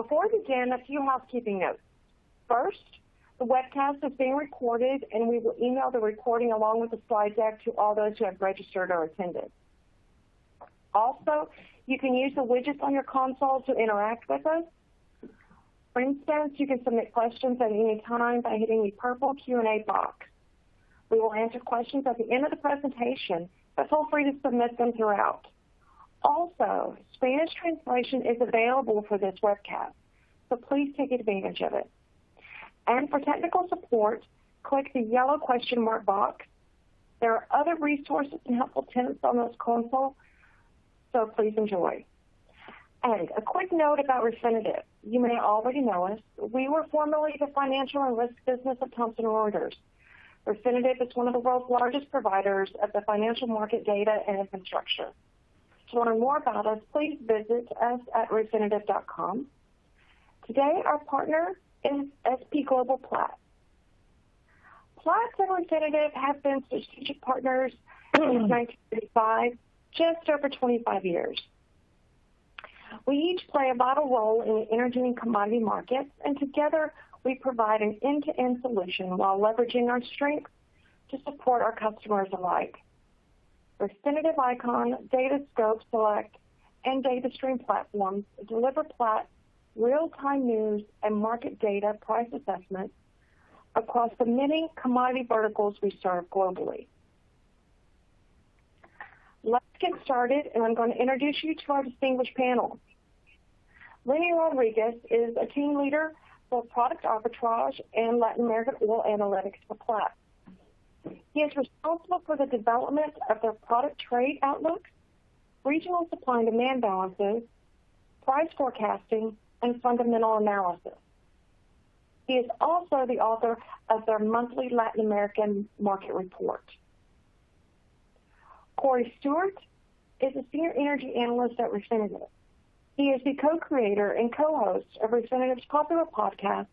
Before we begin, a few housekeeping notes. First, the webcast is being recorded, and we will email the recording along with the slide deck to all those who have registered or attended. Also, you can use the widgets on your console to interact with us. For instance, you can submit questions at any time by hitting the purple Q&A box. We will answer questions at the end of the presentation, but feel free to submit them throughout. Also, Spanish translation is available for this webcast, so please take advantage of it. And for technical support, click the yellow question mark box. There are other resources and helpful tips on this console, so please enjoy. And a quick note about Refinitiv. You may already know us. We were formerly the financial and risk business of Thomson Reuters. Refinitiv is one of the world's largest providers of the financial market data and infrastructure. To learn more about us, please visit us at refinitiv.com. Today, our partner is SP Global Platts. Platts and Refinitiv have been strategic partners since 1935, just over 25 years. We each play a vital role in the energy and commodity markets, and together we provide an end-to-end solution while leveraging our strengths to support our customers alike. Refinitiv Icon, Datascope Select, and DataStream platforms deliver Platts real-time news and market data price assessments across the many commodity verticals we serve globally. Let's get started, and I'm going to introduce you to our distinguished panel. Lenny Rodriguez is a team leader for product arbitrage and Latin American oil analytics for Platts. He is responsible for the development of their product trade outlooks, regional supply and demand balances, price forecasting, and fundamental analysis. He is also the author of their monthly Latin American market report. Corey Stewart is a senior energy analyst at Refinitiv. He is the co-creator and co-host of Refinitiv's popular podcast,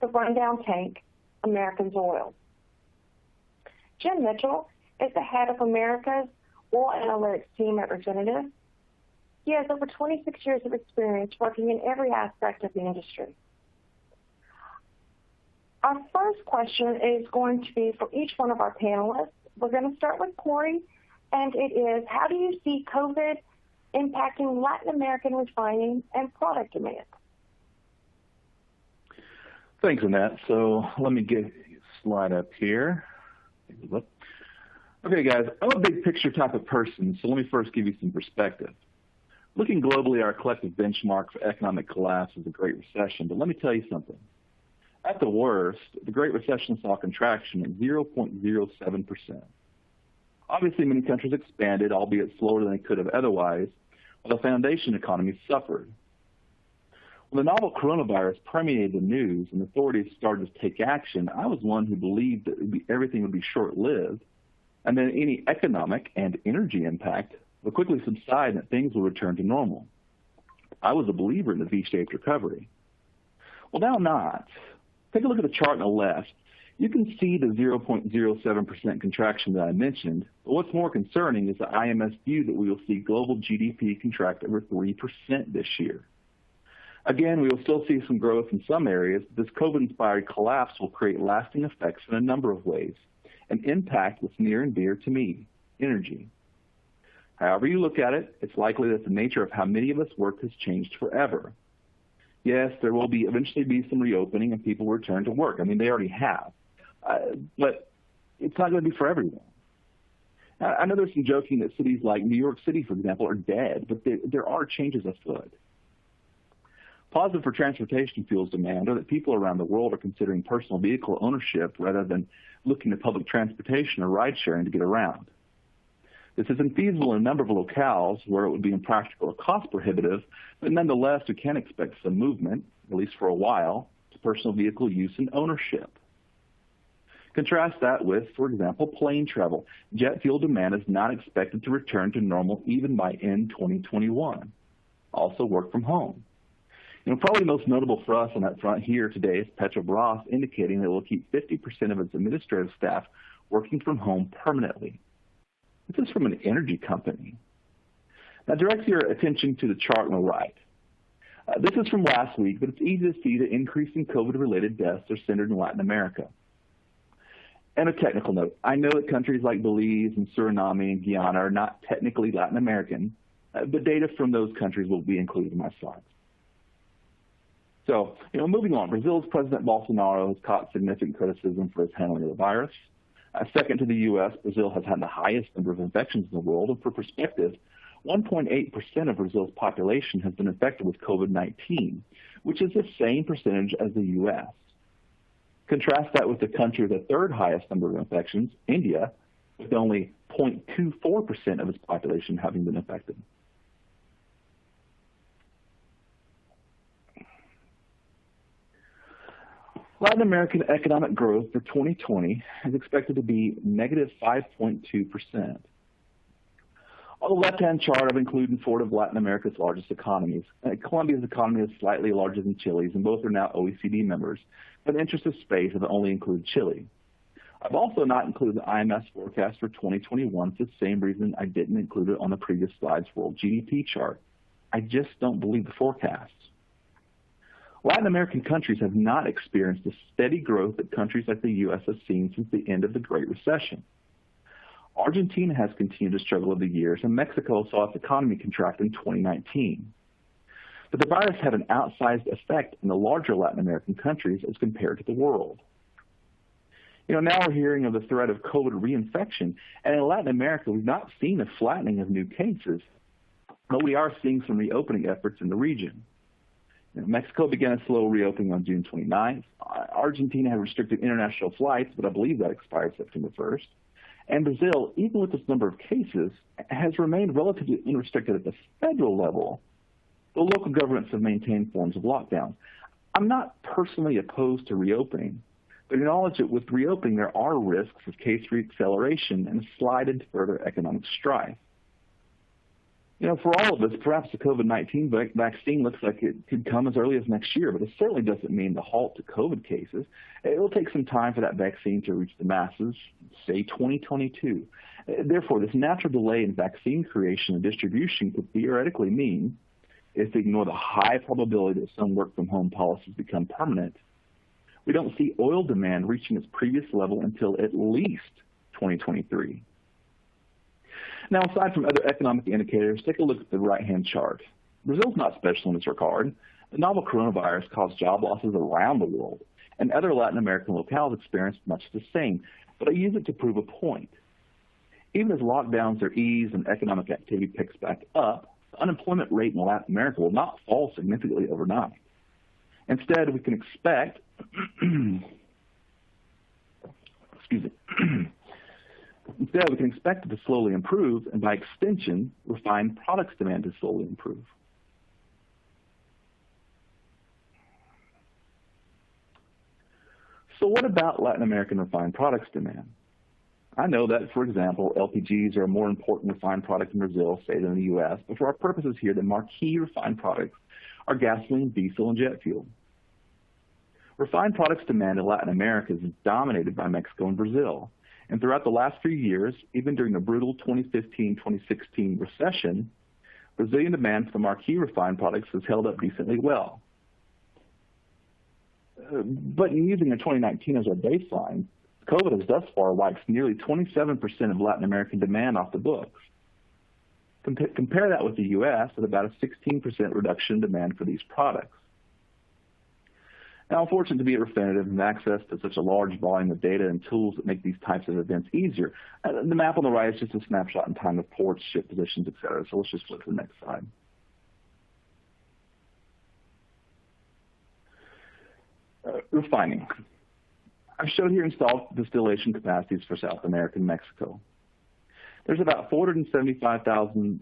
The Rundown Tank, Americans Oil. Jim Mitchell is the head of America's oil analytics team at Refinitiv. He has over 26 years of experience working in every aspect of the industry. Our first question is going to be for each one of our panelists. We're going to start with Corey, and it is, how do you see COVID impacting Latin American refining and product demand? Thanks, Annette. So let me get a slide up here. Okay, guys, I'm a big picture type of person, so let me first give you some perspective. Looking globally, our collective benchmark for economic collapse is the Great Recession, but let me tell you something. At the worst, the Great Recession saw a contraction at 0.07%. Obviously, many countries expanded, albeit slower than they could have otherwise, while the foundation economies suffered. When the novel coronavirus permeated the news and authorities started to take action, I was one who believed that everything would be short-lived, and then any economic and energy impact would quickly subside and that things will return to normal. I was a believer in the V-shaped recovery. Well, now not. Take a look at the chart on the left. You can see the 0.07% contraction that I mentioned, but what's more concerning is the IMS view that we will see global GDP contract over 3% this year. Again, we will still see some growth in some areas, but this COVID-inspired collapse will create lasting effects in a number of ways, an impact that's near and dear to me, energy. However you look at it, it's likely that the nature of how many of us work has changed forever. Yes, there will eventually be some reopening and people will return to work. I mean, they already have. But it's not going to be for everyone. I know there's some joking that cities like New York City, for example, are dead, but there are changes afoot. Positive for transportation fuels demand are that people around the world are considering personal vehicle ownership rather than looking at public transportation or ride sharing to get around. This isn't feasible in a number of locales where it would be impractical or cost prohibitive, but nonetheless we can expect some movement, at least for a while, to personal vehicle use and ownership. Contrast that with, for example, plane travel. Jet fuel demand is not expected to return to normal even by end 2021. Also work from home. Probably most notable for us on that front here today is Petrobras indicating that it will keep 50% of its administrative staff working from home permanently. This is from an energy company. Now direct your attention to the chart on the right. This is from last week, but it's easy to see the increase in COVID-related deaths are centered in Latin America. And a technical note, I know that countries like Belize and Suriname and Guyana are not technically Latin American, but data from those countries will be included in my slides. So, moving on, Brazil's President Bolsonaro has caught significant criticism for his handling of the virus. Second to the U.S., Brazil has had the highest number of infections in the world, and for perspective, 1.8% of Brazil's population has been infected with COVID-19, which is the same percentage as the U.S. Contrast that with the country with the third highest number of infections, India, with only 0.24% of its population having been infected. Latin American economic growth for 2020 is expected to be negative 5.2%. On the left-hand chart, I've included four of Latin America's largest economies. Colombia's economy is slightly larger than Chile's, and both are now OECD members. But in the interest of space, I've only included Chile. I've also not included the IMF forecast for 2021 for the same reason I didn't include it on the previous slide's world GDP chart. I just don't believe the forecasts. Latin American countries have not experienced the steady growth that countries like the U.S. have seen since the end of the Great Recession. Argentina has continued to struggle over the years, and Mexico saw its economy contract in 2019. But the virus had an outsized effect in the larger Latin American countries as compared to the world. Now we're hearing of the threat of COVID reinfection, and in Latin America, we've not seen a flattening of new cases, but we are seeing some reopening efforts in the region. Mexico began a slow reopening on June 29th. Argentina had restricted international flights, but I believe that expired September 1st. And Brazil, even with this number of cases, has remained relatively unrestricted at the federal level. The local governments have maintained forms of lockdown. I'm not personally opposed to reopening, but acknowledge that with reopening, there are risks of case reacceleration and a slide into further economic strife. For all of us, perhaps the COVID-19 vaccine looks like it could come as early as next year, but it certainly doesn't mean the halt to COVID cases. It will take some time for that vaccine to reach the masses, say 2022. Therefore, this natural delay in vaccine creation and distribution could theoretically mean, if we ignore the high probability that some work-from-home policies become permanent, we don't see oil demand reaching its previous level until at least 2023. Now, aside from other economic indicators, take a look at the right-hand chart. Brazil's not special in this regard. The novel coronavirus caused job losses around the world, and other Latin American locales experienced much the same, but I use it to prove a point. Even as lockdowns are eased and economic activity picks back up, the unemployment rate in Latin America will not fall significantly overnight. Instead, we can expect Instead, we can expect it to slowly improve, and by extension, refined products demand to slowly improve. So what about Latin American refined products demand? I know that, for example, LPGs are a more important refined product in Brazil, say, than the U.S., but for our purposes here, the marquee refined products are gasoline, diesel, and jet fuel. Refined products demand in Latin America is dominated by Mexico and Brazil. And throughout the last few years, even during the brutal 2015-2016 recession, Brazilian demand for marquee refined products has held up decently well. But in using 2019 as our baseline, COVID has thus far wiped nearly 27% of Latin American demand off the books. Compare that with the U.S. at about a 16% reduction in demand for these products. Now, I'm fortunate to be at Refinitiv and access to such a large volume of data and tools that make these types of events easier. The map on the right is just a snapshot in time of ports, ship positions, et cetera. So let's just flip to the next slide. Refining. I've showed here installed distillation capacities for South America and Mexico. There's about 475,000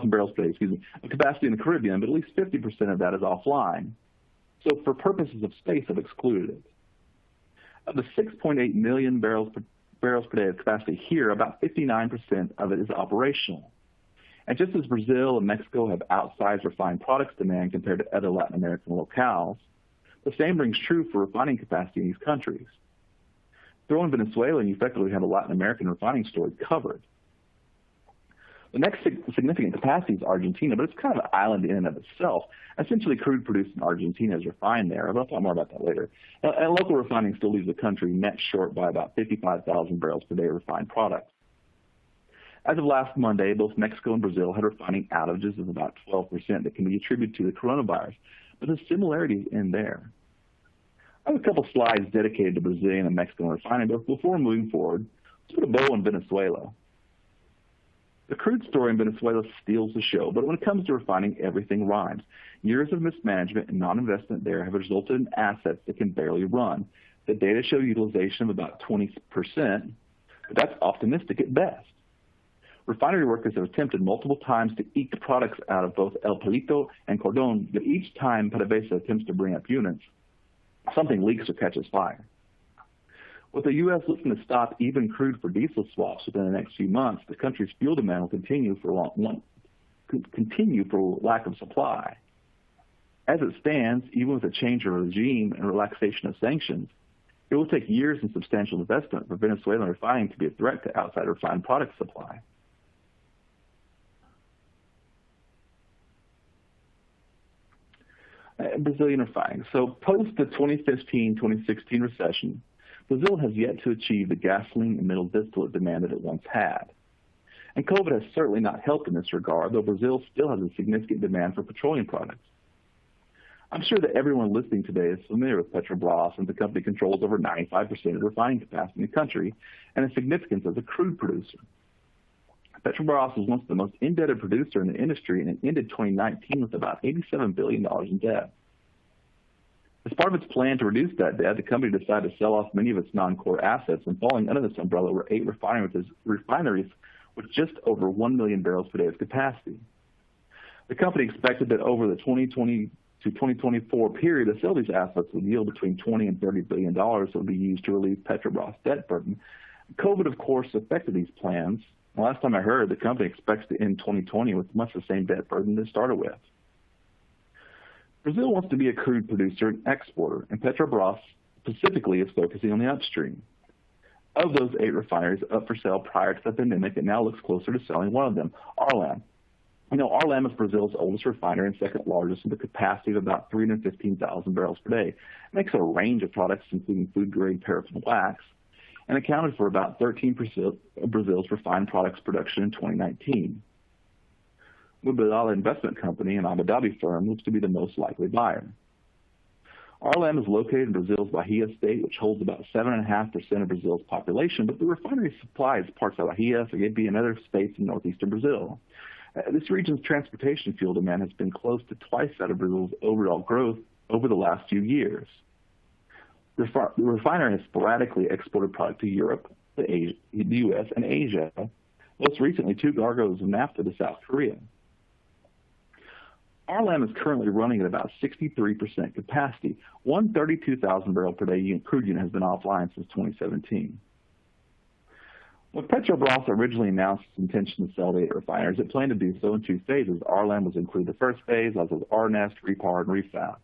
barrels per day, of capacity in the Caribbean, but at least 50% of that is offline. So for purposes of space, I've excluded it. Of the 6.8 million barrels per day of capacity here, about 59% of it is operational. And just as Brazil and Mexico have outsized refined products demand compared to other Latin American locales, the same rings true for refining capacity in these countries. Throw in Venezuela and you effectively have a Latin American refining story covered. The next significant capacity is Argentina, but it's kind of an island in and of itself. Essentially, crude produced in Argentina is refined there, but I'll talk more about that later. And local refining still leaves the country net short by about 55,000 barrels per day of refined products. As of last Monday, both Mexico and Brazil had refining outages of about 12% that can be attributed to the coronavirus, but the similarities end there. I have a couple slides dedicated to Brazilian and Mexican refining, but before moving forward, let's put a bow on Venezuela. The crude story in Venezuela steals the show, but when it comes to refining, everything rhymes. Years of mismanagement and non-investment there have resulted in assets that can barely run. The data show utilization of about 20%, but that's optimistic at best. Refinery workers have attempted multiple times to eke the products out of both El Palito and Cordon, but each time PDVSA attempts to bring up units, something leaks or catches fire. With the U.S. looking to stop even crude for diesel swaps within the next few months, the country's fuel demand will continue for lack of supply. As it stands, even with a change of regime and relaxation of sanctions, it will take years and substantial investment for Venezuelan refining to be a threat to outside refined product supply. Brazilian refining. So post the 2015-2016 recession, Brazil has yet to achieve the gasoline and middle distillate demand that it once had. And COVID has certainly not helped in this regard, though Brazil still has a significant demand for petroleum products. I'm sure that everyone listening today is familiar with Petrobras, and the company controls over 95% of the refining capacity in the country and its significance as a crude producer. Petrobras was once the most indebted producer in the industry, and it ended 2019 with about $87 billion in debt. As part of its plan to reduce that debt, the company decided to sell off many of its non-core assets, and falling under this umbrella were 8 refineries with just over 1 million barrels per day of capacity. The company expected that over the 2020 to 2024 period, the sale of these assets would yield between $20 and $30 billion that would be used to relieve Petrobras' debt burden. COVID, of course, affected these plans. The last time I heard, the company expects to end 2020 with much the same debt burden it started with. Brazil wants to be a crude producer and exporter, and Petrobras specifically is focusing on the upstream. Of those 8 refineries up for sale prior to the pandemic, it now looks closer to selling one of them, Arlam. Arlam is Brazil's oldest refinery and second largest with a capacity of about 315,000 barrels per day. It makes a range of products, including food-grade paraffin wax, and accounted for about 13% of Brazil's refined products production in 2019. Mubadala Investment Company, an Abu Dhabi firm, looks to be the most likely buyer. Arlam is located in Brazil's Bahia state, which holds about 7.5% of Brazil's population, but the refinery supplies parts of Bahia, Sergipe, and other states in northeastern Brazil. This region's transportation fuel demand has been close to twice that of Brazil's overall growth over the last few years. The refinery has sporadically exported product to Europe, the U.S., and Asia, most recently 2 cargoes of naphtha to South Korea. Arlam is currently running at about 63% capacity. 132,000 barrel per day crude unit has been offline since 2017. When Petrobras originally announced its intention to sell the 8 refineries, it planned to do so in 2 phases. Arlam was included the first phase, as was Arnest, Repar, and Refap.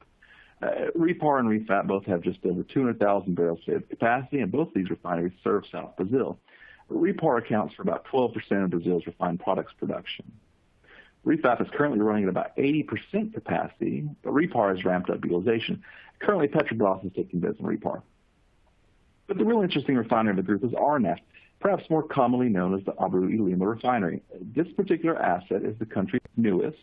Repar and Refap both have just over 200,000 barrels per day of capacity, and both of these refineries serve South Brazil. Repar accounts for about 12% of Brazil's refined products production. Refap is currently running at about 80% capacity, but Repar has ramped up utilization. Currently, Petrobras is taking bids on Repar. But the real interesting refinery of the group is Arnest, perhaps more commonly known as the Abu Lima refinery. This particular asset is the country's newest,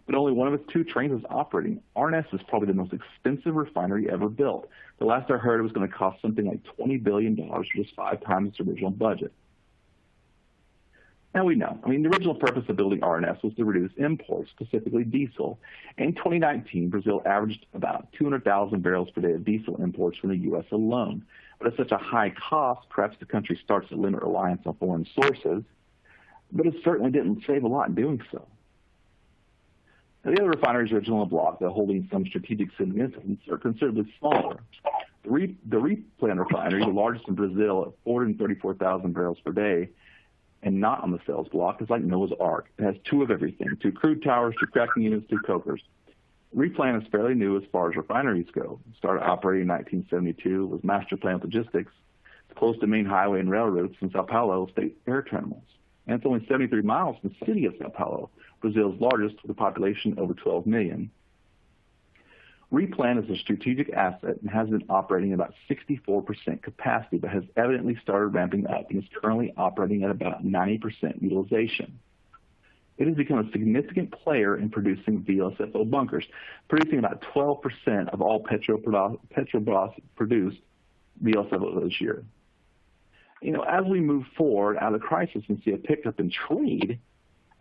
but only one of its 2 trains is operating. Arnest is probably the most expensive refinery ever built. The last I heard, it was going to cost something like $20 billion, for just 5 times its original budget. Now we know. The original purpose of building Arnest was to reduce imports, specifically diesel. In 2019, Brazil averaged about 200,000 barrels per day of diesel imports from the U.S. alone. But at such a high cost, perhaps the country starts to limit reliance on foreign sources, but it certainly didn't save a lot in doing so. Now, the other refineries originally on the block, though holding some strategic significance, are considerably smaller. The Replan refinery, the largest in Brazil at 434,000 barrels per day, and not on the sales block, is like Noah's Ark. It has 2 of everything, 2 crude towers, 2 cracking units, 2 cokers. Replan is fairly new as far as refineries go. It started operating in 1972, was master planned logistics. It's close to main highway and railroads from Sao Paulo state air terminals. and it's only 73 miles from the city of Sao Paulo, Brazil's largest with a population over 12 million. Replan is a strategic asset and has been operating at about 64% capacity, but has evidently started ramping up and is currently operating at about 90% utilization. It has become a significant player in producing VLSFO bunkers, producing about 12% of all Petrobras produced VLSFO this year. As we move forward out of the crisis and see a pickup in trade,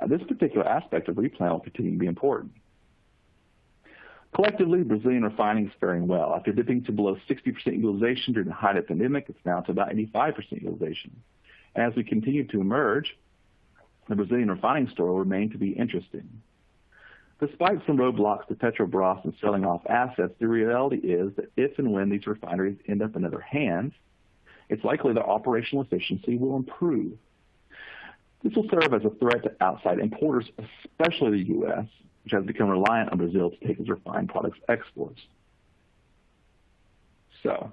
this particular aspect of Replan will continue to be important. Collectively, Brazilian refining is faring well. After dipping to below 60% utilization during the height of the pandemic, it's now to about 85% utilization. As we continue to emerge, the Brazilian refining story will remain to be interesting. Despite some roadblocks to Petrobras in selling off assets, the reality is that if and when these refineries end up in other hands, it's likely their operational efficiency will improve. This will serve as a threat to outside importers, especially the U.S., which has become reliant on Brazil to take its refined products exports. So,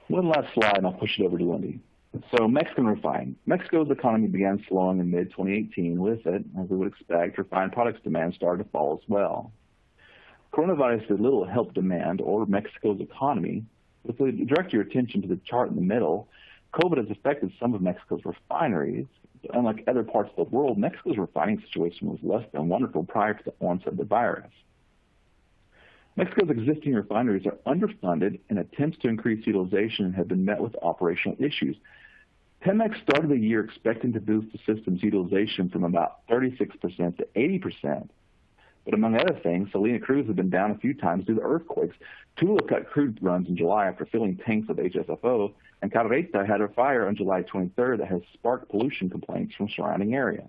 one last slide, and I'll push it over to Wendy. So Mexican refining. Mexico's economy began slowing in mid-2018. With it, as we would expect, refined products demand started to fall as well. Coronavirus did little to help demand or Mexico's economy. If we direct your attention to the chart in the middle, COVID has affected some of Mexico's refineries. Unlike other parts of the world, Mexico's refining situation was less than wonderful prior to the onset of the virus. Mexico's existing refineries are underfunded, and attempts to increase utilization have been met with operational issues. Pemex started the year expecting to boost the system's utilization from about 36% to 80%. But among other things, Salina Cruz has been down a few times due to earthquakes. Tula cut crude runs in July after filling tanks with HSFO, and Carreta had a fire on July 23rd that has sparked pollution complaints from surrounding area.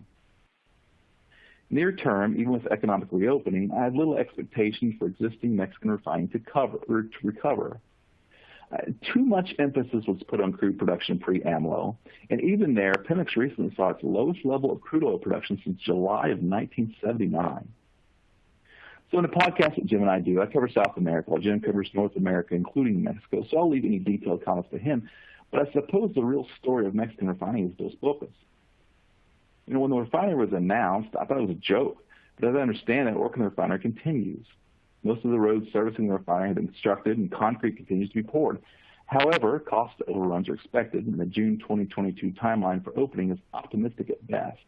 Near term, even with economic reopening, I have little expectation for existing Mexican refining to recover. Too much emphasis was put on crude production pre-AMLO, and even there, Pemex recently saw its lowest level of crude oil production since July of 1979. So in the podcast that Jim and I do, I cover South America, while Jim covers North America, including Mexico, so I'll leave any detailed comments to him. But I suppose the real story of Mexican refining is Dos Bocas. When the refinery was announced, I thought it was a joke, but as I understand it, work in the refinery continues. Most of the roads servicing the refinery have been constructed, and concrete continues to be poured. However, cost overruns are expected, and the June 2022 timeline for opening is optimistic at best.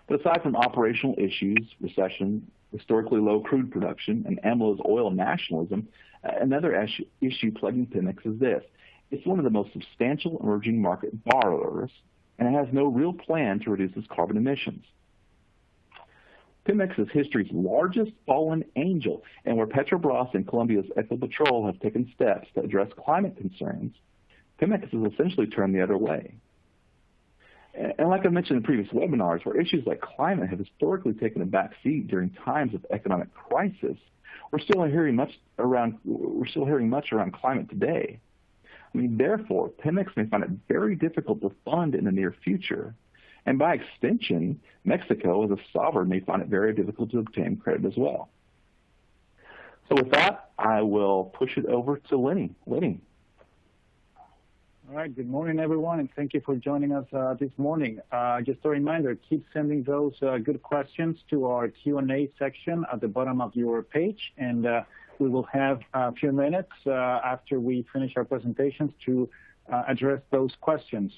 But aside from operational issues, recession, historically low crude production, and AMLO's oil nationalism, another issue plaguing Pemex is this. It's one of the most substantial emerging market borrowers, and it has no real plan to reduce its carbon emissions. Pemex is history's largest fallen angel, and where Petrobras and Colombia's Ecopetrol have taken steps to address climate concerns, Pemex has essentially turned the other way. And like I mentioned in previous webinars, where issues like climate have historically taken a back seat during times of economic crisis, we're still hearing much around climate today. Therefore, Pemex may find it very difficult to fund in the near future. And by extension, Mexico as a sovereign may find it very difficult to obtain credit as well. So with that, I will push it over to Lenny. Lenny. All right. Good morning, everyone, and thank you for joining us this morning. Just a reminder, keep sending those good questions to our Q&A section at the bottom of your page, and we will have a few minutes after we finish our presentations to address those questions.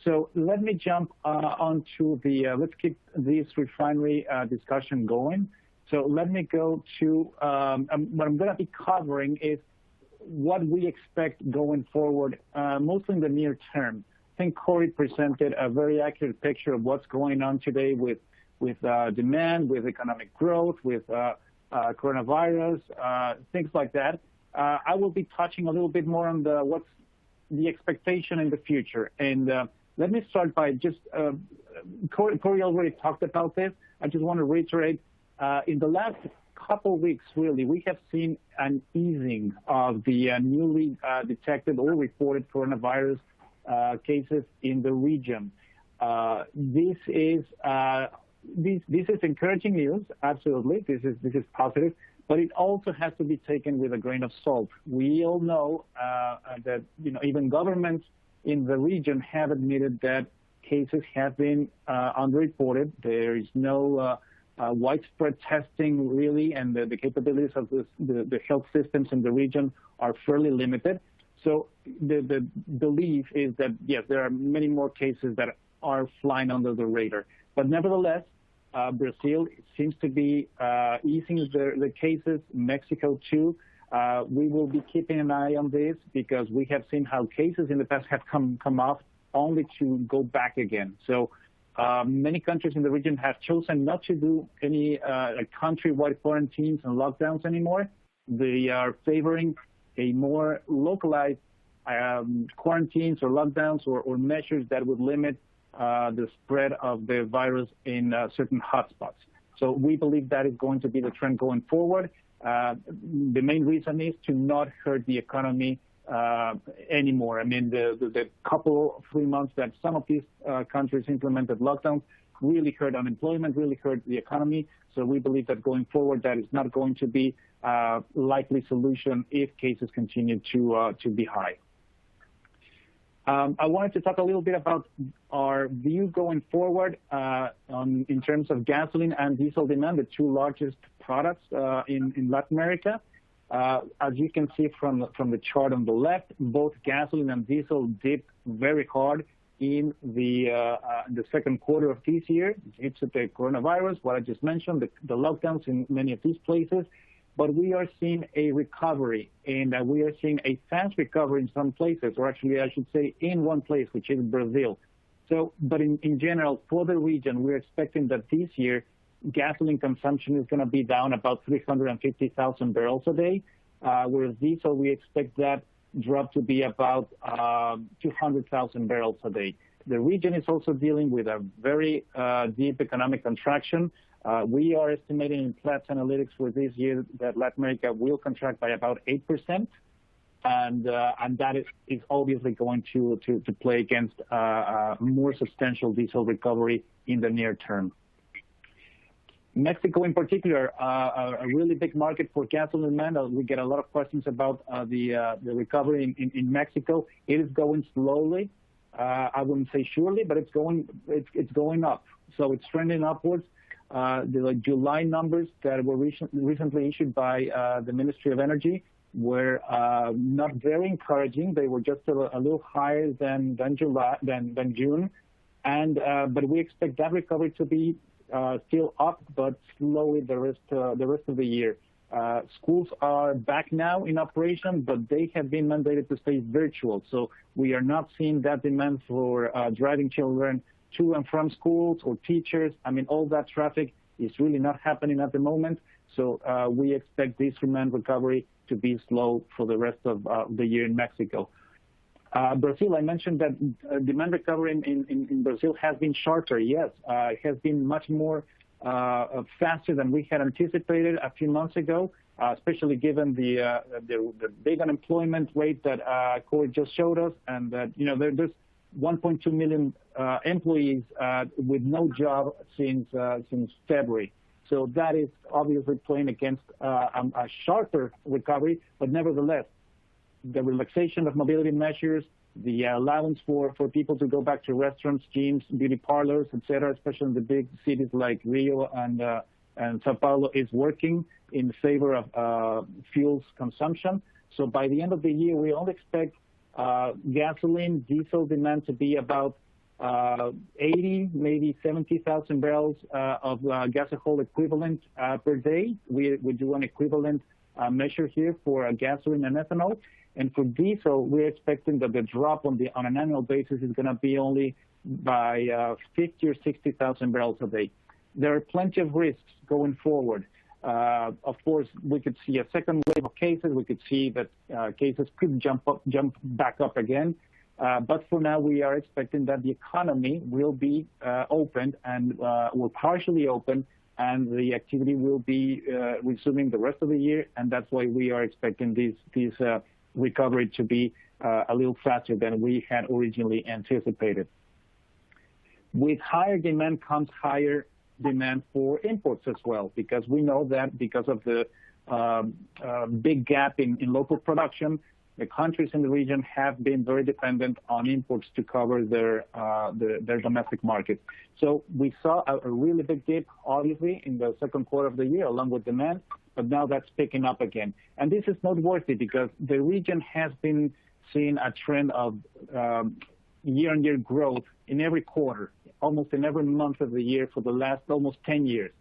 So let me jump onto let's keep this refinery discussion going. So let me go to, what I'm going to be covering is what we expect going forward, mostly in the near term. I think Corey presented a very accurate picture of what's going on today with demand, with economic growth, with coronavirus, things like that. I will be touching a little bit more on what's the expectation in the future. And let me start by just, Corey already talked about this. I just want to reiterate, in the last couple weeks, really, we have seen an easing of the newly detected or reported coronavirus cases in the region. This is this is encouraging news. Absolutely, this is positive, but it also has to be taken with a grain of salt. We all know that even governments in the region have admitted that cases have been underreported. There is no widespread testing really, and the capabilities of the health systems in the region are fairly limited. So the belief is that, yes, there are many more cases that are flying under the radar. But nevertheless, Brazil seems to be easing the cases, Mexico too. We will be keeping an eye on this because we have seen how cases in the past have come off only to go back again. So many countries in the region have chosen not to do any countrywide quarantines and lockdowns anymore. They are favoring a more localized quarantines or lockdowns or measures that would limit the spread of the virus in certain hotspots. So we believe that is going to be the trend going forward. The main reason is to not hurt the economy anymore. I mean, the couple, 3 months that some of these countries implemented lockdowns really hurt unemployment, really hurt the economy. So we believe that going forward, that is not going to be a likely solution if cases continue to be high. I wanted to talk a little bit about our view going forward in terms of gasoline and diesel demand, the two largest products in Latin America. As you can see from the chart on the left, both gasoline and diesel dipped very hard in the second quarter of this year. It's the coronavirus, what I just mentioned, the lockdowns in many of these places. But we are seeing a recovery, and we are seeing a fast recovery in some places, or actually I should say in one place, which is Brazil. So, but in general, for the region, we're expecting that this year, gasoline consumption is going to be down about 350,000 barrels a day, whereas diesel, we expect that drop to be about 200,000 barrels a day. The region is also dealing with a very deep economic contraction. We are estimating in Platts analytics for this year that Latin America will contract by about 8%, and that is obviously going to play against more substantial diesel recovery in the near term. Mexico in particular, a really big market for gasoline demand. We get a lot of questions about the recovery in Mexico. It is going slowly. I wouldn't say surely, but it's going up. So it's trending upwards. The July numbers that were recently issued by the Ministry of Energy were not very encouraging. They were just a little higher than June, and but we expect that recovery to be still up, but slowly the rest of the year. Schools are back now in operation, but they have been mandated to stay virtual. So we are not seeing that demand for driving children to and from schools or teachers. I mean, all that traffic is really not happening at the moment. So we expect this demand recovery to be slow for the rest of the year in Mexico. Brazil, I mentioned that demand recovery in Brazil has been shorter. Yes, it has been much more faster than we had anticipated a few months ago, especially given the big unemployment rate that Corey just showed us, and that there's 1.2 million employees with no job since February. So that is obviously playing against a sharper recovery, but nevertheless, the relaxation of mobility measures, the allowance for people to go back to restaurants, gyms, beauty parlors, etc., especially in the big cities like Rio and Sao Paulo, is working in favor of fuels consumption. So by the end of the year, we all expect gasoline, diesel demand to be about 80, maybe 70,000 barrels of gasohol equivalent per day. We do an equivalent measure here for gasoline and ethanol. And for diesel, we're expecting that the drop on an annual basis is going to be only by 50 or 60,000 barrels a day. There are plenty of risks going forward. Of course, we could see a second wave of cases. We could see that cases could jump back up again. But for now, we are expecting that the economy will be opened and will partially open, and the activity will be resuming the rest of the year. And that's why we are expecting this recovery to be a little faster than we had originally anticipated. With higher demand comes higher demand for imports as well, because we know that because of the big gap in local production, the countries in the region have been very dependent on imports to cover their domestic market. So we saw a really big dip, obviously, in the second quarter of the year, along with demand, but now that's picking up again. And this is noteworthy because the region has been seeing a trend of year-on-year growth in every quarter, almost in every month of the year for the last almost 10 years.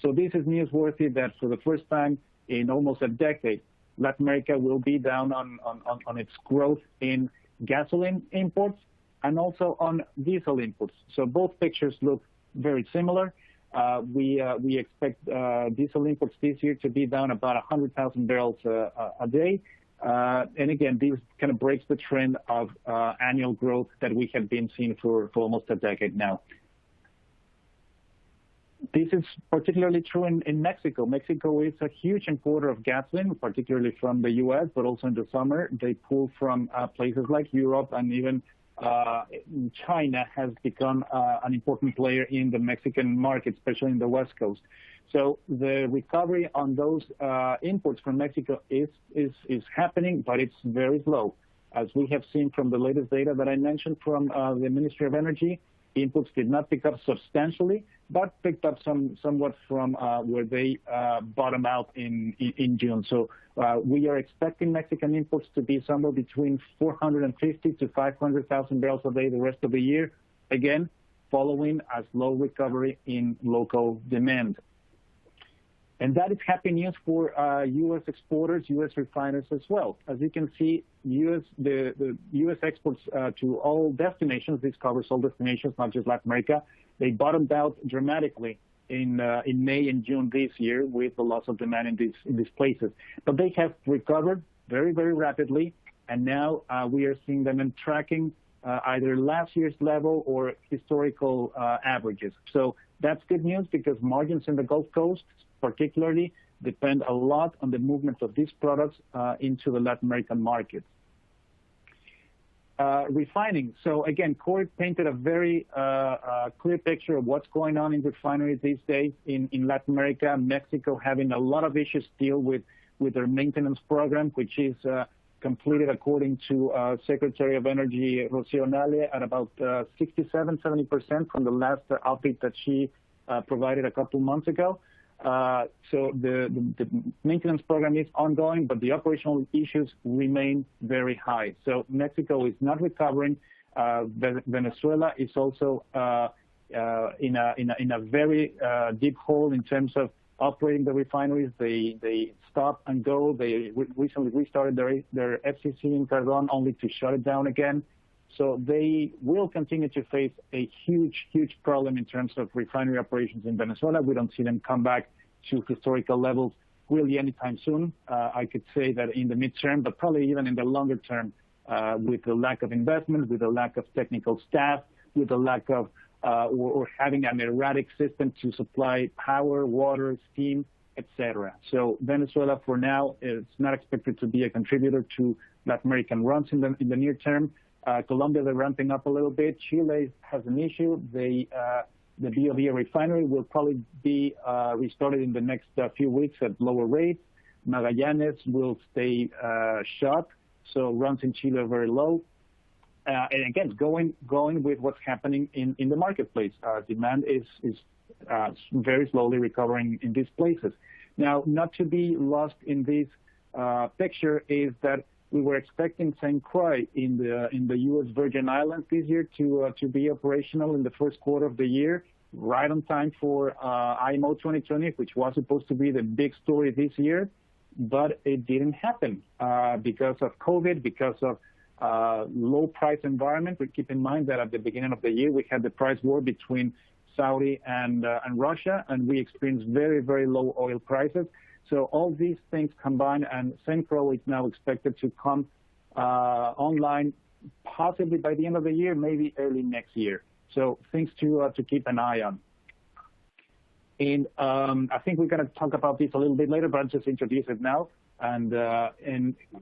So this is newsworthy that for the first time in almost a decade, Latin America will be down on its growth in gasoline imports and also on diesel imports. So both pictures look very similar. We expect diesel imports this year to be down about 100,000 barrels a day. And again, this kind of breaks the trend of annual growth that we have been seeing for almost a decade now. This is particularly true in Mexico. Mexico is a huge importer of gasoline, particularly from the U.S., but also in the summer. They pull from places like Europe, and even China has become an important player in the Mexican market, especially in the West Coast. So the recovery on those imports from Mexico is happening, but it's very slow. As we have seen from the latest data that I mentioned from the Ministry of Energy, imports did not pick up substantially, but picked up somewhat from where they bottomed out in June. So we are expecting Mexican imports to be somewhere between 450 to 500,000 barrels a day the rest of the year, again, following a slow recovery in local demand. And that is happy news for U.S. exporters, U.S. refiners as well. As you can see, the U.S. exports to all destinations, this covers all destinations, not just Latin America, they bottomed out dramatically in May and June this year with the loss of demand in these places. But they have recovered very, very rapidly, and now we are seeing them tracking either last year's level or historical averages. So that's good news because margins in the Gulf Coast particularly depend a lot on the movement of these products into the Latin American markets. Refining. So again, Corey painted a very clear picture of what's going on in refineries these days in Latin America. Mexico having a lot of issues to deal with their maintenance program, which is completed according to Secretary of Energy Rocío Nale at about 67-70% from the last update that she provided a couple months ago. So the maintenance program is ongoing, but the operational issues remain very high. So Mexico is not recovering. Venezuela is also in a very deep hole in terms of operating the refineries. They stop and go. They recently restarted their FCC in Cardón only to shut it down again. So they will continue to face a huge, huge problem in terms of refinery operations in Venezuela. We don't see them come back to historical levels really anytime soon. I could say that in the midterm, but probably even in the longer term, with the lack of investment, with the lack of technical staff, with the lack of or having an erratic system to supply power, water, steam, etc. So Venezuela, for now, is not expected to be a contributor to Latin American runs in the near term. Colombia, they're ramping up a little bit. Chile has an issue. The Bio refinery will probably be restarted in the next few weeks at lower rates. Magallanes will stay shut, so runs in Chile are very low. And again, going with what's happening in the marketplace. Demand is very slowly recovering in these places. Now, not to be lost in this picture is that we were expecting St. Croix in the U.S. Virgin Islands this year to be operational in the first quarter of the year, right on time for IMO 2020, which was supposed to be the big story this year, but it didn't happen because of COVID, because of low price environment. But keep in mind that at the beginning of the year, we had the price war between Saudi and Russia, and we experienced very, very low oil prices. So all these things combined, and St. Croix is now expected to come online possibly by the end of the year, maybe early next year. So things to keep an eye on. And I think we're going to talk about this a little bit later, but I'll just introduce it now. And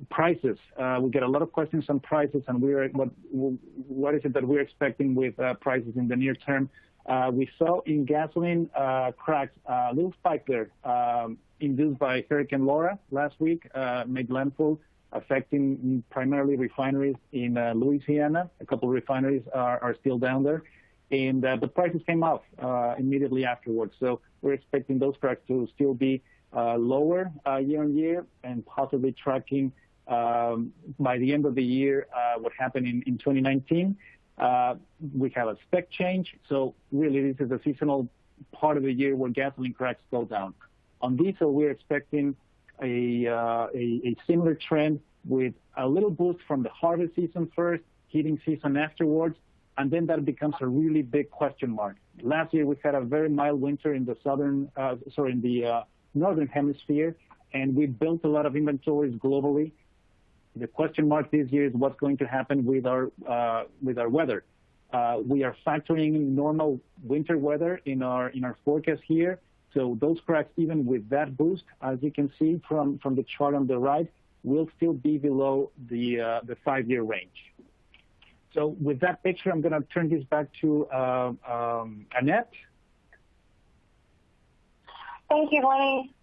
prices. We get a lot of questions on prices, and what is it that we're expecting with prices in the near term. We saw in gasoline cracks a little spike there, induced by Hurricane Laura last week, made landfall, affecting primarily refineries in Louisiana. A couple of refineries are still down there. And the prices came off immediately afterwards. So we're expecting those cracks to still be lower year on year and possibly tracking by the end of the year what happened in 2019. We have a spec change. So really this is a seasonal part of the year where gasoline cracks go down. On diesel, we're expecting a similar trend with a little boost from the harvest season first, heating season afterwards, and then that becomes a really big question mark. Last year we had a very mild winter in the northern hemisphere, and we built a lot of inventories globally. The question mark this year is what's going to happen with our weather. We are factoring in normal winter weather in our forecast here. So those cracks, even with that boost, as you can see from the chart on the right, will still be below the 5-year range. So with that picture, I'm going to turn this back to Annette. Thank you, Lenny.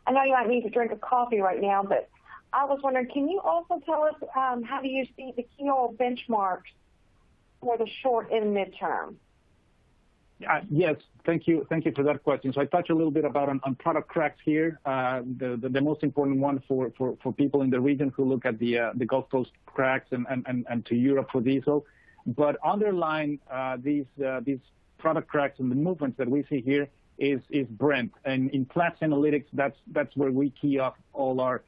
I know you might need to drink a coffee right now, but I was wondering, can you also tell us how do you see the key oil benchmarks for the short and midterm? Yes, thank you for that question. So I touched a little bit about on product cracks here, the most important one for people in the region who look at the Gulf Coast cracks and to Europe for diesel. But underlying these product cracks and the movements that we see here is Brent. And in Platts Analytics, that's where we key off all our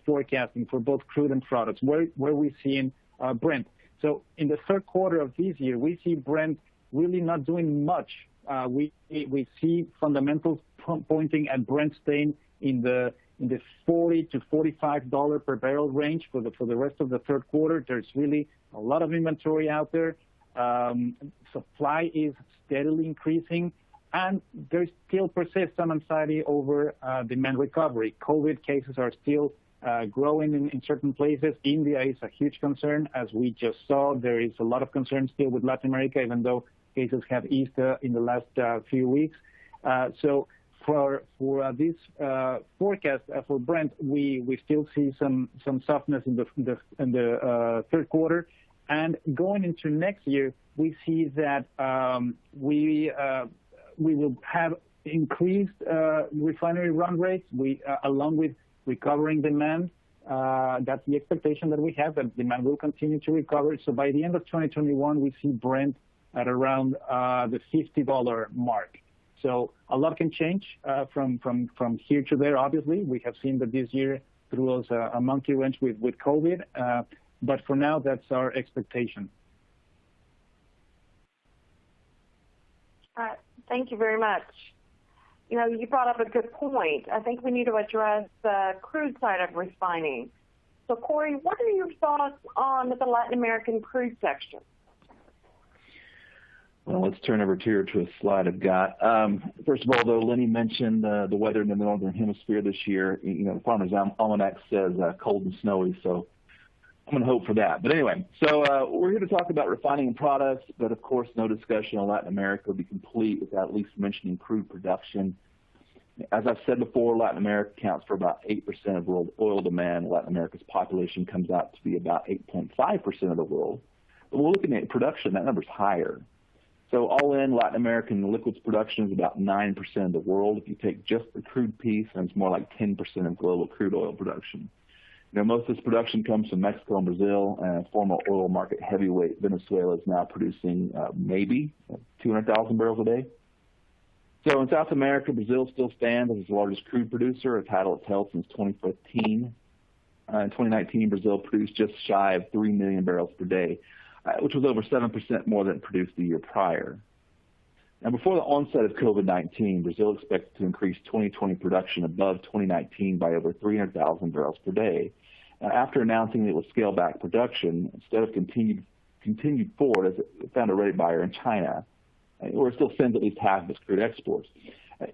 forecasting for both crude and products, where we're seeing Brent. So in the third quarter of this year, we see Brent really not doing much. We see fundamentals pointing at Brent staying in the $40 to $45 per barrel range for the rest of the third quarter. There's really a lot of inventory out there. Supply is steadily increasing, and there still persists some anxiety over demand recovery. COVID cases are still growing in certain places. India is a huge concern, as we just saw. There is a lot of concern still with Latin America, even though cases have eased in the last few weeks. So for this forecast for Brent, we still see some softness in the third quarter, and going into next year, we see that we will have increased refinery run rates. Along with recovering demand, that's the expectation that we have, that demand will continue to recover. So by the end of 2021, we see Brent at around the $50 mark. So a lot can change from here to there. Obviously, we have seen that this year threw us a monkey wrench with COVID, but for now, that's our expectation. Thank you very much. You know, you brought up a good point. I think we need to address the crude side of refining. So, Corey, what are your thoughts on the Latin American crude section? Well, let's turn over here to a slide I've got. First of all, though, Lenny mentioned the weather in the northern hemisphere this year. You know, the Farmer's Almanac says cold and snowy, so I'm going to hope for that. But anyway, so we're here to talk about refining and products, but of course no discussion on Latin America would be complete without at least mentioning crude production. As I've said before, Latin America accounts for about 8% of world oil demand. Latin America's population comes out to be about 8.5% of the world. But we're looking at production, that number's higher. So all in, Latin American liquids production is about 9% of the world. If you take just the crude piece, then it's more like 10% of global crude oil production. You know, most of this production comes from Mexico and Brazil, and former oil market heavyweight Venezuela is now producing maybe 200,000 barrels a day. So in South America, Brazil still stands as the largest crude producer, a title it's held since 2015. In 2019, Brazil produced just shy of 3 million barrels per day, which was over 7% more than it produced the year prior. Now, before the onset of COVID-19, Brazil expected to increase 2020 production above 2019 by over 300,000 barrels per day. Now, after announcing that it would scale back production, instead of continued forward as it found a ready buyer in China, or it still sends at least half of its crude exports.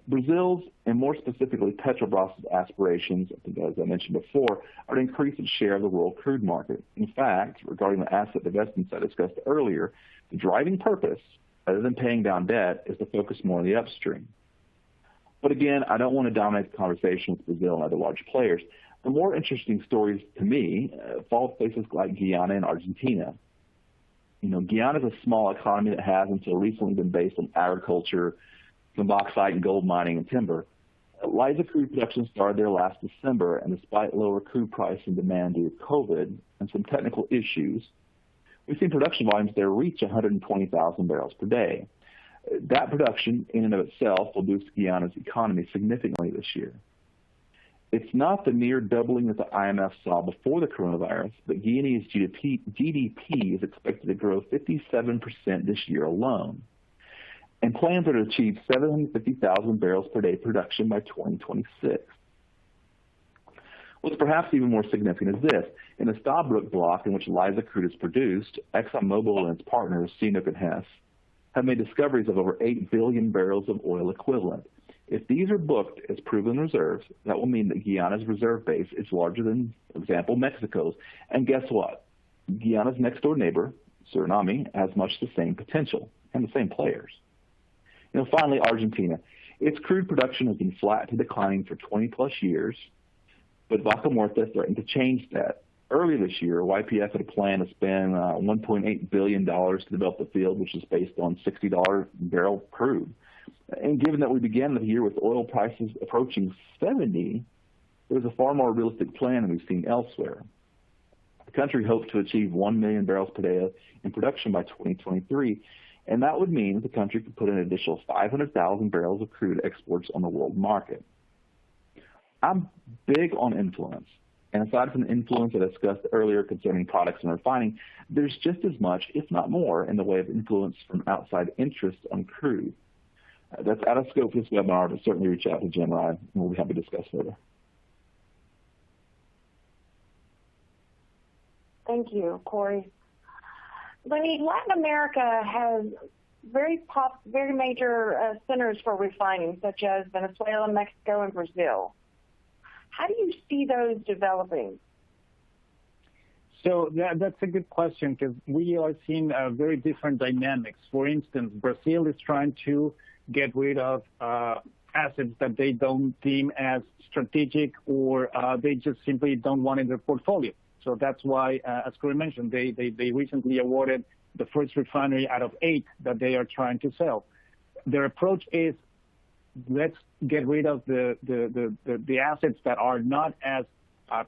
Brazil's, and more specifically Petrobras's aspirations, I think as I mentioned before, are to increase its share of the world crude market. In fact, regarding the asset divestments I discussed earlier, the driving purpose rather than paying down debt, is to focus more on the upstream. But again, I don't want to dominate the conversation with Brazil and other large players. The more interesting stories to me fall places like Guyana and Argentina. Guyana is a small economy that has until recently been based on agriculture, some bauxite and gold mining and timber. Liza crude production started there last December, and despite lower crude price and demand due to COVID and some technical issues, we've seen production volumes there reach 120,000 barrels per day. That production, in and of itself, will boost Guyana's economy significantly this year. It's not the near doubling that the IMF saw before the coronavirus, but Guinea's GDP is expected to grow 57% this year alone. And plans are to achieve 750,000 barrels per day production by 2026. What's perhaps even more significant is this. In the Stabroek block, in which Liza crude is produced, ExxonMobil and its partners, CNOOC and Hess, have made discoveries of over 8 billion barrels of oil equivalent. If these are booked as proven reserves, that will mean that Guyana's reserve base is larger than, for example, Mexico's. And guess what? Guyana's next-door neighbor, Suriname, has much the same potential and the same players. Finally, Argentina. Its crude production has been flat to declining for 20-plus years, but Vaca Muerta threatened to change that. Earlier this year, YPF had a plan to spend $1.8 billion to develop the field, which is based on $60 barrel crude. And given that we began the year with oil prices approaching 70, it was a far more realistic plan than we've seen elsewhere. The country hopes to achieve 1 million barrels per day in production by 2023, and that would mean that the country could put an additional 500,000 barrels of crude exports on the world market. I'm big on influence. And aside from the influence I discussed earlier concerning products and refining, there's just as much, if not more, in the way of influence from outside interests on crude. That's out of scope for this webinar, but certainly reach out to Jen Ryan, and we'll be happy to discuss further. Thank you, Corey. Latin America has very major centers for refining, such as Venezuela, Mexico, and Brazil. How do you see those developing? So that's a good question, because we are seeing very different dynamics. For instance, Brazil is trying to get rid of assets that they don't deem as strategic, or they just simply don't want in their portfolio. So that's why, as Corey mentioned, they recently awarded the first refinery out of 8 that they are trying to sell. Their approach is, let's get rid of the assets that are not as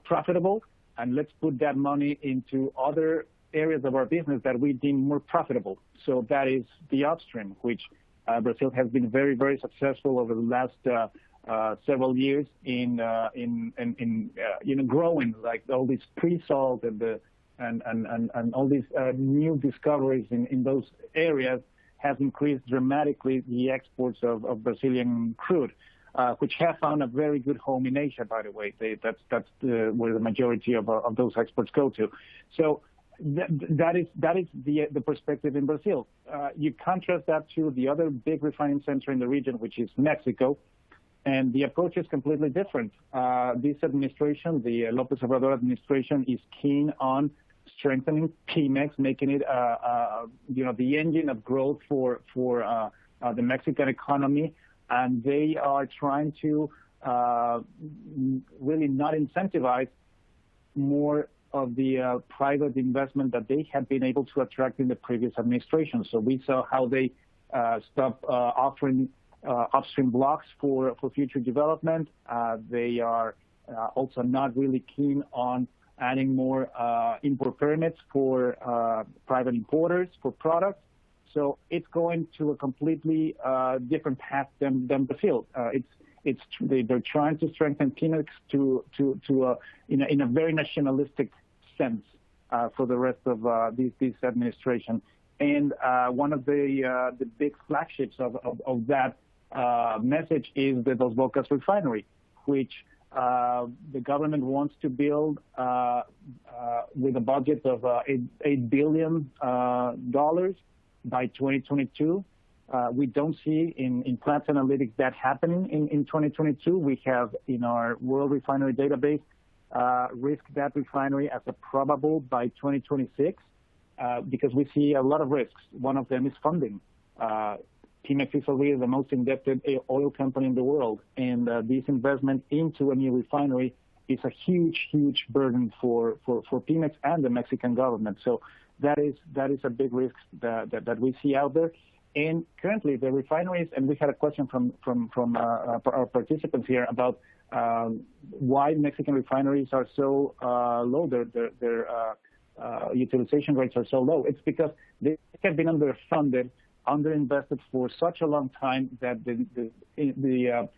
profitable, and let's put that money into other areas of our business that we deem more profitable. So that is the upstream, which Brazil has been very, very successful over the last several years in growing, like all these pre-salt and all these new discoveries in those areas has increased dramatically the exports of Brazilian crude, which have found a very good home in Asia, by the way. That's where the majority of those exports go to. So that is the perspective in Brazil. You contrast that to the other big refining center in the region, which is Mexico, and the approach is completely different. This administration, the López Obrador administration, is keen on strengthening Pemex, making it the engine of growth for the Mexican economy, and they are trying to really not incentivize more of the private investment that they had been able to attract in the previous administration. So we saw how they stopped offering upstream blocks for future development. They are also not really keen on adding more import permits for private importers for products. So it's going to a completely different path than Brazil. They're trying to strengthen Pemex in a very nationalistic sense for the rest of this administration. And one of the big flagships of that message is the Dos Bocas refinery, which the government wants to build with a budget of $8 billion by 2022. We don't see in Platts Analytics that happening in 2022. We have in our World Refinery Database risked that refinery as a probable by 2026 because we see a lot of risks. One of them is funding. Pemex is already the most indebted oil company in the world, and this investment into a new refinery is a huge, huge burden for Pemex and the Mexican government. So that is a big risk that we see out there. And currently, the refineries, and we had a question from our participants here about why Mexican refineries are so low. Their utilization rates are so low. It's because they have been underfunded, underinvested for such a long time that the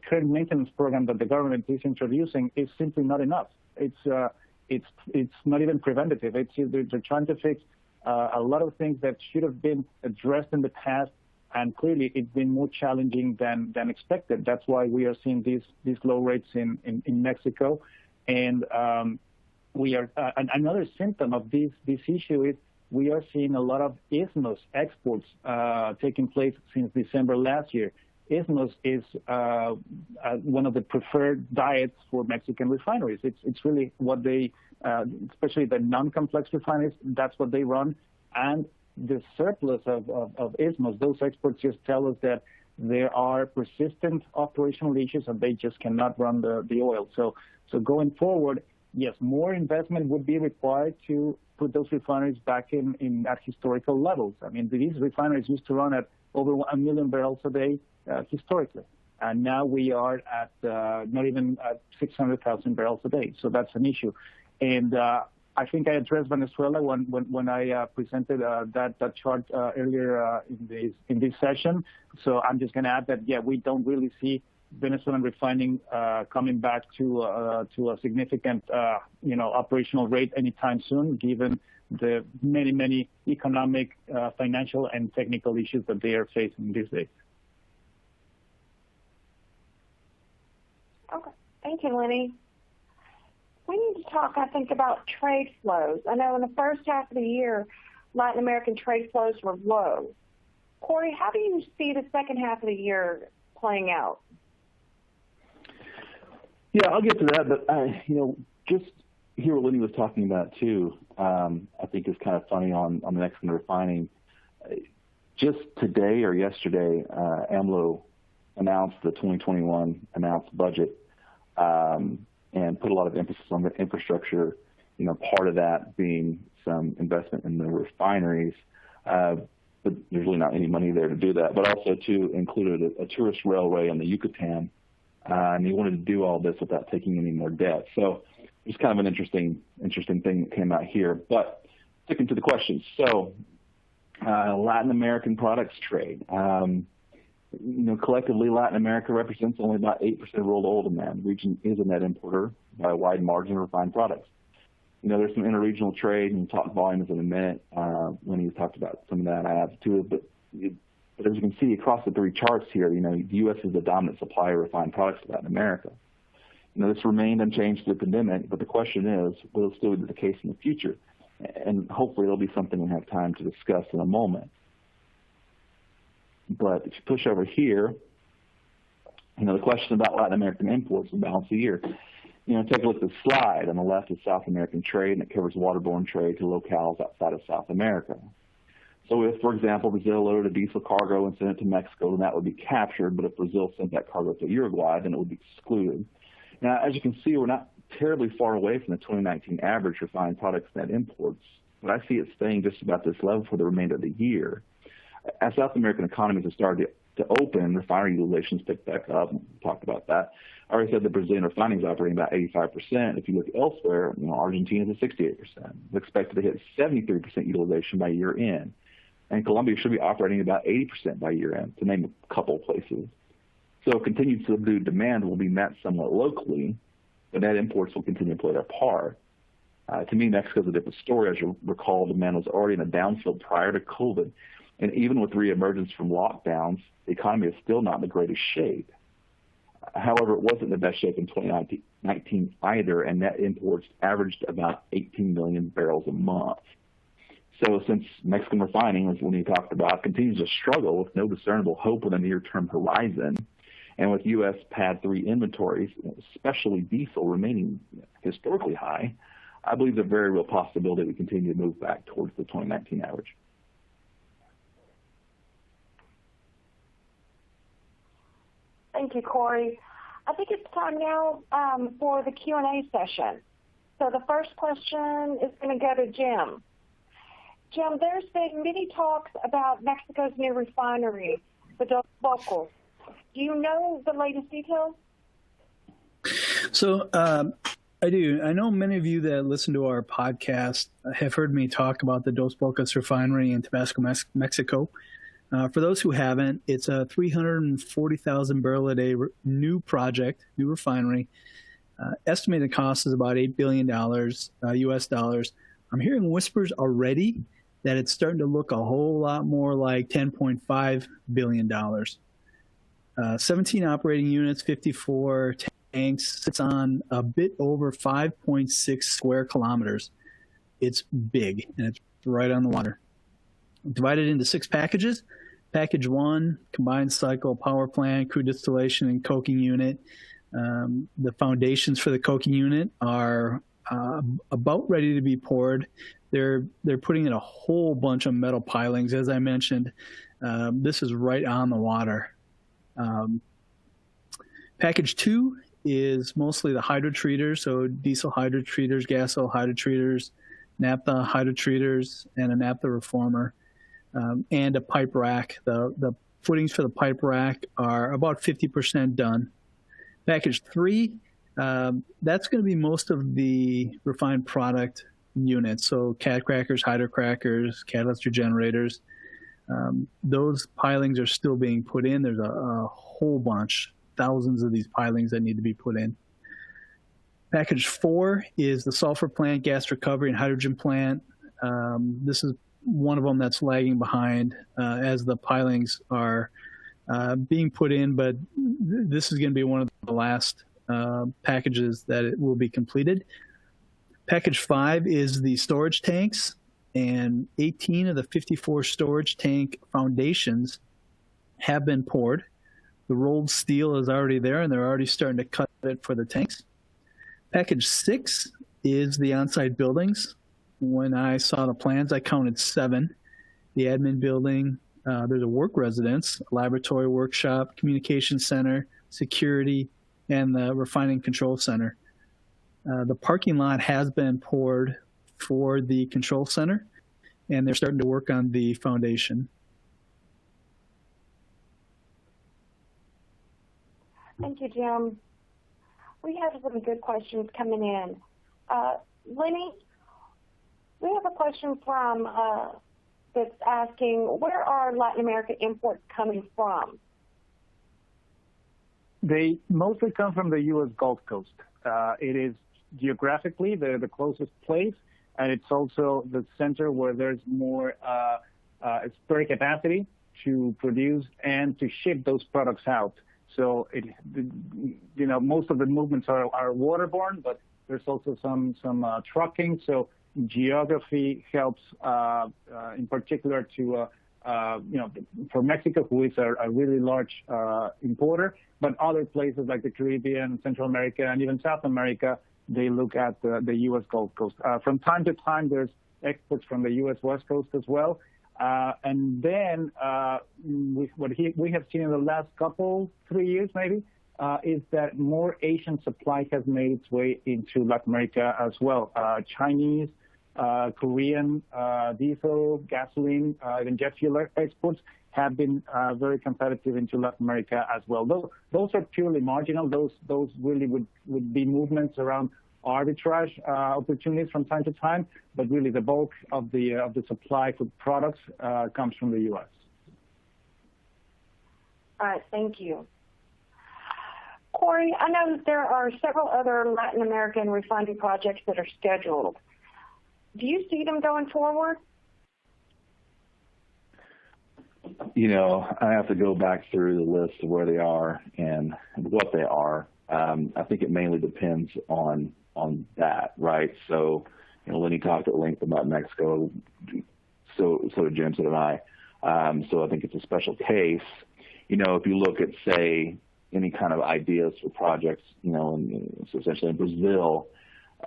current maintenance program that the government is introducing is simply not enough. It's not even preventative. They're trying to fix a lot of things that should have been addressed in the past, and clearly it's been more challenging than expected. That's why we are seeing these low rates in Mexico. And we are another symptom of this issue is we are seeing a lot of isthmus exports taking place since December last year. Isthmus is one of the preferred diets for Mexican refineries. It's really what they, especially the non-complex refineries, that's what they run. And the surplus of isthmus, those exports just tell us that there are persistent operational issues and they just cannot run the oil. So going forward, yes, more investment would be required to put those refineries back in at historical levels. I mean, these refineries used to run at over 1 million barrels a day historically, and now we are at not even at 600,000 barrels a day. So that's an issue. And I think I addressed Venezuela when I presented that chart earlier in this session. So I'm just going to add that, yeah, we don't really see Venezuelan refining coming back to a significant operational rate anytime soon, given the many economic, financial, and technical issues that they are facing these days. Okay. Thank you, Lenny. We need to talk, I think, about trade flows. I know in the first half of the year, Latin American trade flows were low. Corey, how do you see the second half of the year playing out? Yeah, I'll get to that, but just hear what Lenny was talking about too. I think is kind of funny on the Mexican refining. Just today or yesterday, AMLO announced the 2021 announced budget and put a lot of emphasis on the infrastructure. Part of that being some investment in the refineries, but there's really not any money there to do that. But also too included a tourist railway in the Yucatan. And he wanted to do all this without taking any more debt. So it's kind of an interesting thing that came out here. But sticking to the questions. So Latin American products trade. Collectively, Latin America represents only about 8% of world oil demand. The region is a net importer by a wide margin of refined products. There's some interregional trade, and we'll talk volumes in a minute when he talked about some of that. I added to it, but as you can see across the three charts here, the U.S. is the dominant supplier of refined products to Latin America. This remained unchanged through the pandemic, but the question is, will it still be the case in the future? And hopefully it'll be something we'll have time to discuss in a moment. But if you push over here, the question about Latin American imports and balance of the year. Take a look at the slide. On the left is South American trade, and it covers waterborne trade to locales outside of South America. So if, for example, Brazil loaded a diesel cargo and sent it to Mexico, then that would be captured. But if Brazil sent that cargo to Uruguay, then it would be excluded. Now, as you can see, we're not terribly far away from the 2019 average refined products net imports, but I see it staying just about this level for the remainder of the year. As South American economies have started to open, refinery utilizations picked back up. We talked about that. I already said the Brazilian refining is operating about 85%. If you look elsewhere, Argentina is at 68%. It's expected to hit 73% utilization by year end. And Colombia should be operating about 80% by year end, to name a couple of places. So continued subdued demand will be met somewhat locally, but net imports will continue to play their part. To me, Mexico is a different story. As you recall, demand was already in a downfield prior to COVID. And even with reemergence from lockdowns, the economy is still not in the greatest shape. However, it wasn't in the best shape in 2019 either, and net imports averaged about 18 million barrels a month. So since Mexican refining, as Lenny talked about, continues to struggle with no discernible hope in the near-term horizon, and with U.S. PADD 3 inventories, especially diesel, remaining historically high, I believe there's a very real possibility we continue to move back towards the 2019 average. Thank you, Corey. I think it's time now for the Q&A session. So the first question is going to go to Jim. Jim, there's been many talks about Mexico's new refinery, the Dos Bocas. Do you know the latest details? So I do. I know many of you that listen to our podcast have heard me talk about the Dos Bocas refinery in Tabasco, Mexico. For those who haven't, it's a 340,000 barrel a day new project, new refinery. Estimated cost is about $8 billion US dollars. I'm hearing whispers already that it's starting to look a whole lot more like $10.5 billion. 17 operating units, 54 tanks, sits on a bit over 5.6 square kilometers. It's big, and it's right on the water. Divided into 6 packages. Package 1, combined cycle power plant, crude distillation, and coking unit. The foundations for the coking unit are about ready to be poured. They're putting in a whole bunch of metal pilings, as I mentioned. This is right on the water. Package 2 is mostly the hydrotreaters, so diesel hydrotreaters, gas oil hydrotreaters, naphtha hydrotreaters, and a naphtha reformer, and a pipe rack. The footings for the pipe rack are about 50% done. Package 3, that's going to be most of the refined product units, so cat crackers, hydrocrackers, catalyst generators. Those pilings are still being put in. There's a whole bunch, thousands of these pilings that need to be put in. Package 4 is the sulfur plant, gas recovery, and hydrogen plant. This is one of them that's lagging behind as the pilings are being put in, but this is going to be one of the last packages that it will be completed. Package 5 is the storage tanks, and 18 of the 54 storage tank foundations have been poured. The rolled steel is already there, and they're already starting to cut it for the tanks. Package 6 is the on-site buildings. When I saw the plans, I counted 7. The admin building, there's a work residence, a laboratory, workshop, communication center, security, and the refining control center. The parking lot has been poured for the control center, and they're starting to work on the foundation. Thank you, Jim. We have some good questions coming in. Lenny, we have a question from that's asking, where are Latin American imports coming from? They mostly come from the U.S. Gulf Coast. It is geographically the closest place, and it's also the center where there's more spare capacity to produce and to ship those products out. So most of the movements are waterborne, but there's also some trucking. So geography helps, in particular to for Mexico, who is a really large importer, but other places like the Caribbean, Central America, and even South America, they look at the U.S. Gulf Coast. From time to time, there's exports from the U.S. West Coast as well. And then what we have seen in the last 3 years maybe, is that more Asian supply has made its way into Latin America as well. Chinese, Korean diesel, gasoline, even jet fuel exports have been very competitive into Latin America as well. Those are purely marginal. Those really would be movements around arbitrage opportunities from time to time, but really the bulk of the supply for products comes from the U.S. All right, thank you. Corey, I know that there are several other Latin American refining projects that are scheduled. Do you see them going forward? I have to go back through the list of where they are and what they are. I think it mainly depends on that, right? So, Lenny talked at length about Mexico. So did Jim, so did I. So I think it's a special case. If you look at, say, any kind of ideas for projects, so essentially in Brazil,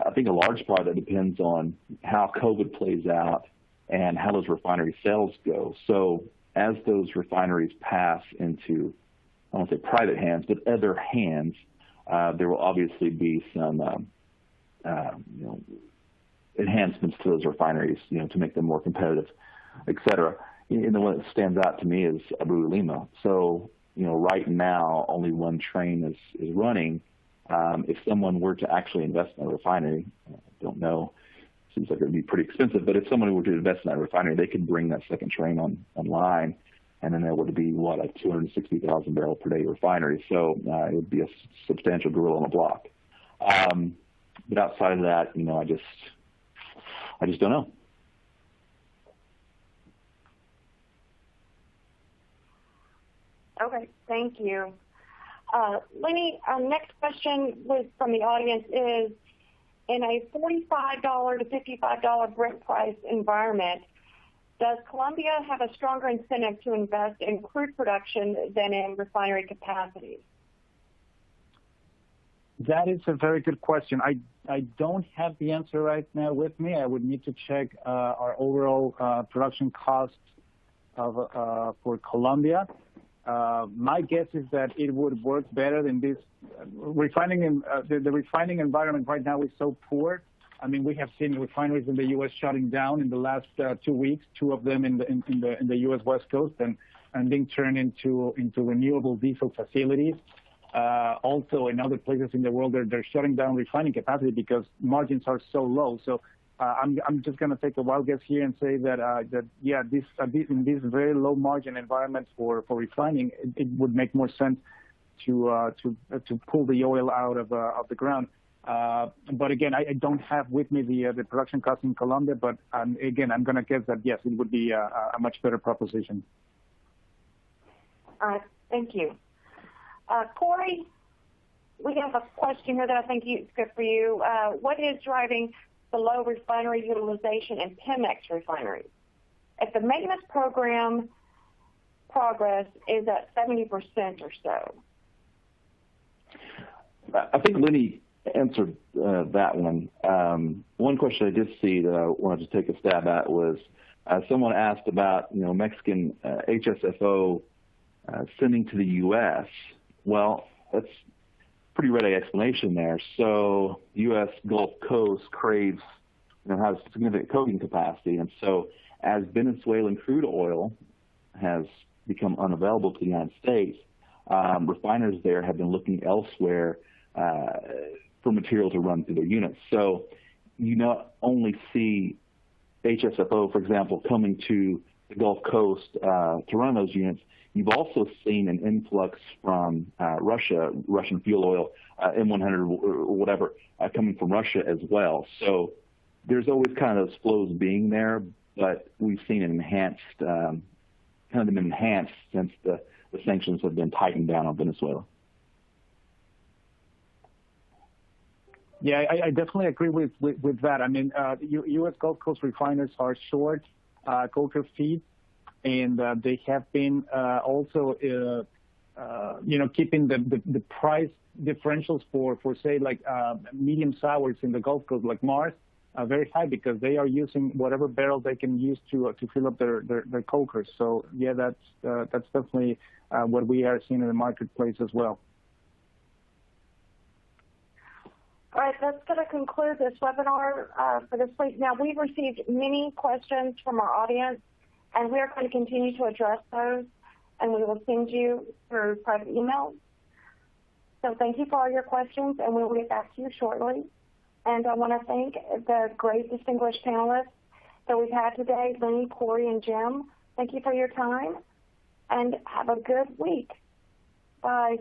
I think a large part of that depends on how COVID plays out and how those refinery sales go. So as those refineries pass into I won't say private hands, but other hands, there will obviously be some enhancements to those refineries, to make them more competitive, et cetera. And the one that stands out to me is Abu Lima. So, right now only one train is running. If someone were to actually invest in a refinery, I don't know, seems like it would be pretty expensive, but if someone were to invest in that refinery, they could bring that second train online, and then there would be, a 260,000 barrel per day refinery. So it would be a substantial gorilla on the block. But outside of that, I just don't know. Okay, thank you. Lenny, our next question from the audience is, in a $45 to $55 Brent price environment, does Colombia have a stronger incentive to invest in crude production than in refinery capacity? That is a very good question. I don't have the answer right now with me. I would need to check our overall production costs for Colombia. My guess is that it would work better than this. The refining environment right now is so poor. I mean, we have seen refineries in the U.S. shutting down in the last 2 weeks, 2 of them in the U.S. West Coast, and being turned into renewable diesel facilities. Also, in other places in the world, they're shutting down refining capacity because margins are so low. So I'm just going to take a wild guess here and say that in this very low margin environment for refining, it would make more sense to pull the oil out of the ground. But again, I don't have with me the production costs in Colombia. But again, I'm going to guess that yes, it would be a much better proposition. All right, thank you. Corey, we have a question here that I think is good for you. What is driving the low refinery utilization in Pemex refineries? If the maintenance program progress is at 70% or so. I think Lenny answered that one. One question I did see that I wanted to take a stab at was someone asked about Mexican HSFO sending to the U.S. Well, that's pretty ready explanation there. So U.S. Gulf Coast craves, has significant coking capacity. And so as Venezuelan crude oil has become unavailable to the United States, refiners there have been looking elsewhere for material to run through their units. So you not only see HSFO, for example, coming to the Gulf Coast to run those units, you've also seen an influx from Russian fuel oil, M100 or whatever, coming from Russia as well. So there's always kind of those flows being there, but we've seen an enhanced since the sanctions have been tightened down on Venezuela. Yeah, I definitely agree with that. I mean, U.S. Gulf Coast refiners are short coker feed, and they have been also, keeping the price differentials for say like medium sours in the Gulf Coast, like Mars, very high because they are using whatever barrel they can use to fill up their cokers. So yeah, that's definitely what we are seeing in the marketplace as well. All right, that's going to conclude this webinar for this week. Now, we've received many questions from our audience, and we are going to continue to address those, and we will send you through private email. So thank you for all your questions, and we will get back to you shortly. And I want to thank the great distinguished panelists that we've had today, Lenny, Corey, and Jim. Thank you for your time, and have a good week. Bye.